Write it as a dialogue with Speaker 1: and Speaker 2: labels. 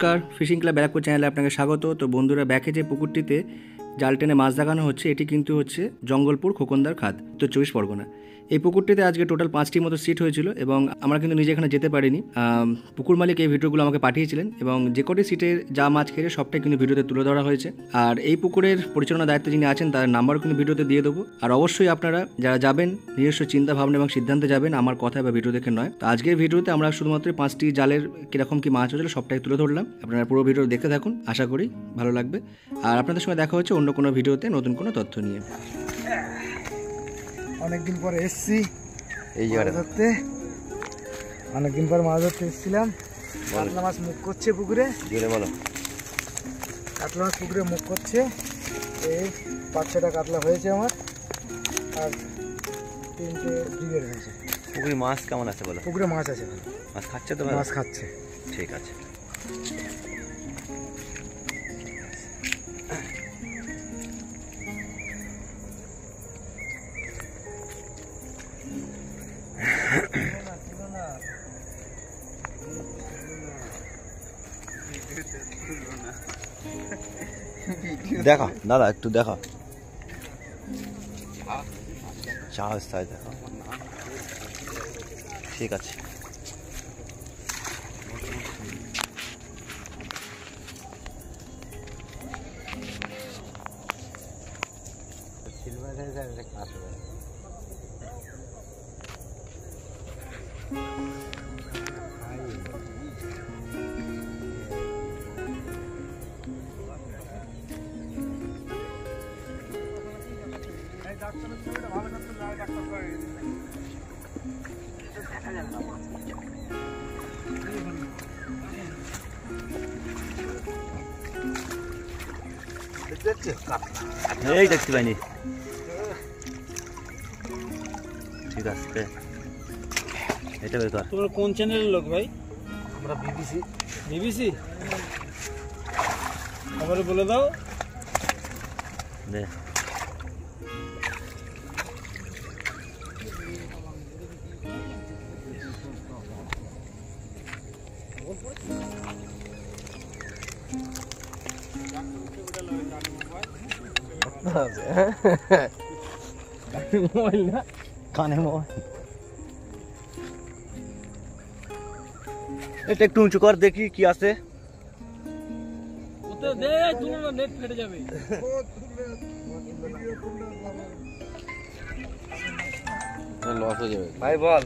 Speaker 1: নমস্কার, fishing club Barrackpore চ্যানেলে আপনাকে স্বাগত। তো বন্ধুরা, ব্যাকে যে পুকুরটিতে জাল টেনে মাছ দেখানো হচ্ছে, এটি কিন্তু হচ্ছে জঙ্গলপুর খোকনদার খাদ, উত্তর 24 পরগনা। এই পুকুরটিতে আজকে টোটাল 5টির মতো সিট হয়েছিল এবং আমরা কিন্তু নিজে এখানে যেতে পারিনি। পুকুর মালিক এই ভিডিওগুলো আমাকে পাঠিয়েছিলেন এবং যে কটি সিটের যা মাছ খেয়ে সবটাই কিন্তু ভিডিওতে তুলে ধরা হয়েছে। আর এই পুকুরের পরিচালনার দায়িত্বে যিনি আছেন তার নাম্বারও কিন্তু ভিডিওতে দিয়ে দেবো। আর অবশ্যই আপনারা যারা যাবেন নিজস্ব চিন্তা ভাবনা এবং সিদ্ধান্তে যাবেন, আমার কথা বা ভিডিও দেখে নয়। তো আজকের ভিডিওতে আমরা শুধুমাত্র 5টি জালের কীরকম কী মাছ হয়েছিল সবটাই তুলে ধরলাম। আপনারা পুরো ভিডিও দেখতে থাকুন, আশা করি ভালো লাগবে। আর আপনাদের সঙ্গে দেখা হচ্ছে অন্য কোনো ভিডিওতে নতুন কোনো তথ্য নিয়ে।
Speaker 2: অনেকদিন পরে এসছি এই জায়গাটা ধরতে, অনেকদিন পর মাছ ধরতে এসেছিলাম। কাতলা মাছ মুখ করছে পুকুরে, বলো কাতলা মাছ পুকুরে মুখ করছে। এই 5-6টা কাতলা হয়েছে আমার, আর 3টে ব্রিগেড হয়েছে।
Speaker 3: পুকুরে মাছ কেমন আছে বলো?
Speaker 2: পুকুরে মাছ আছে,
Speaker 3: মাছ খাচ্ছে তো?
Speaker 2: মাছ খাচ্ছে,
Speaker 3: ঠিক আছে। দেখো দাদা, একটু দেখো, সাহস তাই দেখো, ঠিক আছে। এই দেখতে পাইনি, ঠিক আছে। এটা বের কর।
Speaker 4: তোমরা কোন চ্যানেলের লোক ভাই?
Speaker 2: আমরা বিবিসি।
Speaker 4: বিবিসি? আবার বলে দাও।
Speaker 3: দে কানে মোবাইল, এটা একটু উঁচু কর দেখি কি আছে।
Speaker 4: ওতে দে, তুলো না, নেট ফেটে যাবে।
Speaker 3: লস হয়ে যাবে
Speaker 2: ভাই বল।